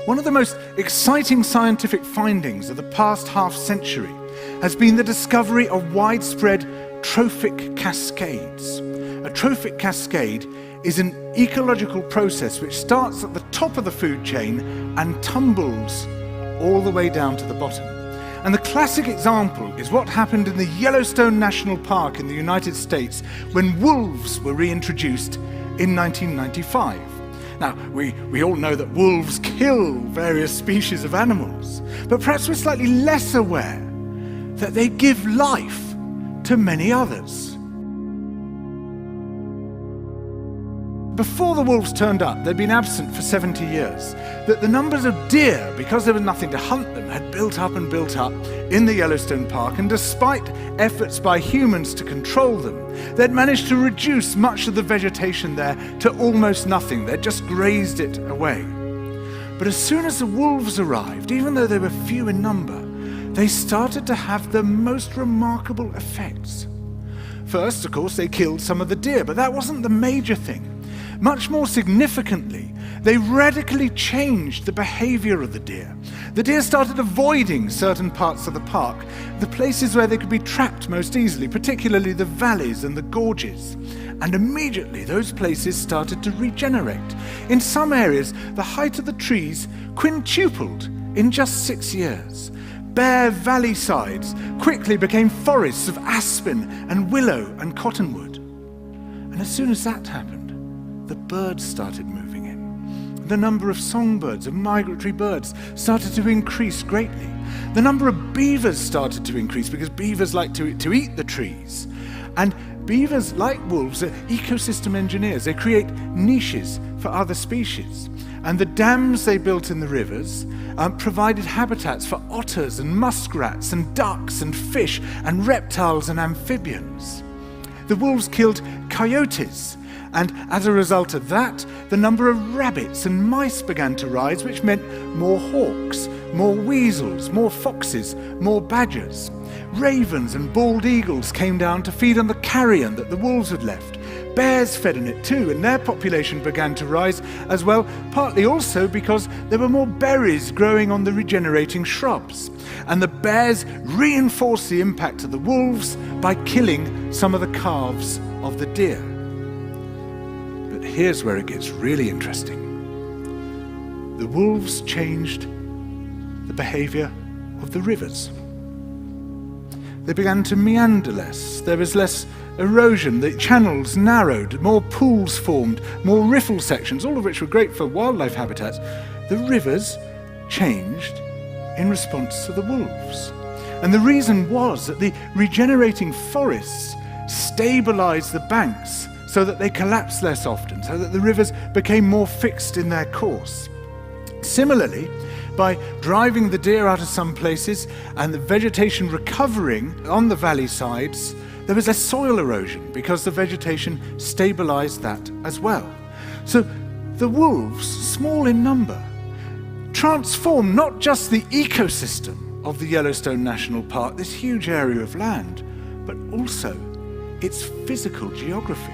One of the most exciting scientific findings of the past half-century has been the discovery of widespread trophic cascades. A trophic cascade is an ecological process which starts at the top of the food chain and tumbles all the way down to the bottom. And the classic example is what happened in the Yellowstone National Park in the United States when wolves were reintroduced in 1995. Now, we all know that wolves kill various species of animals, but perhaps we're slightly less aware that they give life to many others. Before the wolves turned up, they'd been absent for 70 years. That the numbers of deer, because there was nothing to hunt them, had built up in the Yellowstone Park, and despite efforts by humans to control them, they'd managed to reduce much of the vegetation there to almost nothing. They'd just grazed it away. But as soon as the wolves arrived, even though they were few in number, they started to have the most remarkable effects. First, of course, they killed some of the deer, but that wasn't the major thing. Much more significantly, they radically changed the behavior of the deer. The deer started avoiding certain parts of the park, the places where they could be trapped most easily, particularly the valleys and the gorges. And immediately those places started to regenerate. In some areas, the height of the trees quintupled in just 6 years. Bare valley sides quickly became forests of aspen and willow and cottonwood. And as soon as that happened, the birds started moving in. The number of songbirds, of migratory birds, started to increase greatly. The number of beavers started to increase because beavers like to eat the trees. And beavers, like wolves, are ecosystem engineers. They create niches for other species. And the dams they built in the rivers provided habitats for otters and muskrats and ducks and fish and reptiles and amphibians. The wolves killed coyotes, and as a result of that, the number of rabbits and mice began to rise, which meant more hawks, more weasels, more foxes, more badgers. Ravens and bald eagles came down to feed on the carrion that the wolves had left. Bears fed on it too, and their population began to rise as well, partly also because there were more berries growing on the regenerating shrubs. And the bears reinforced the impact of the wolves by killing some of the calves of the deer. But here's where it gets really interesting. The wolves changed the behavior of the rivers. They began to meander less. There was less erosion. The channels narrowed, more pools formed, more riffle sections, all of which were great for wildlife habitats. The rivers changed in response to the wolves. And the reason was that the regenerating forests stabilized the banks so that they collapsed less often, so that the rivers became more fixed in their course. Similarly, by driving the deer out of some places and the vegetation recovering on the valley sides, there was less soil erosion because the vegetation stabilized that as well. So the wolves, small in number, transformed not just the ecosystem of the Yellowstone National Park, this huge area of land, but also its physical geography.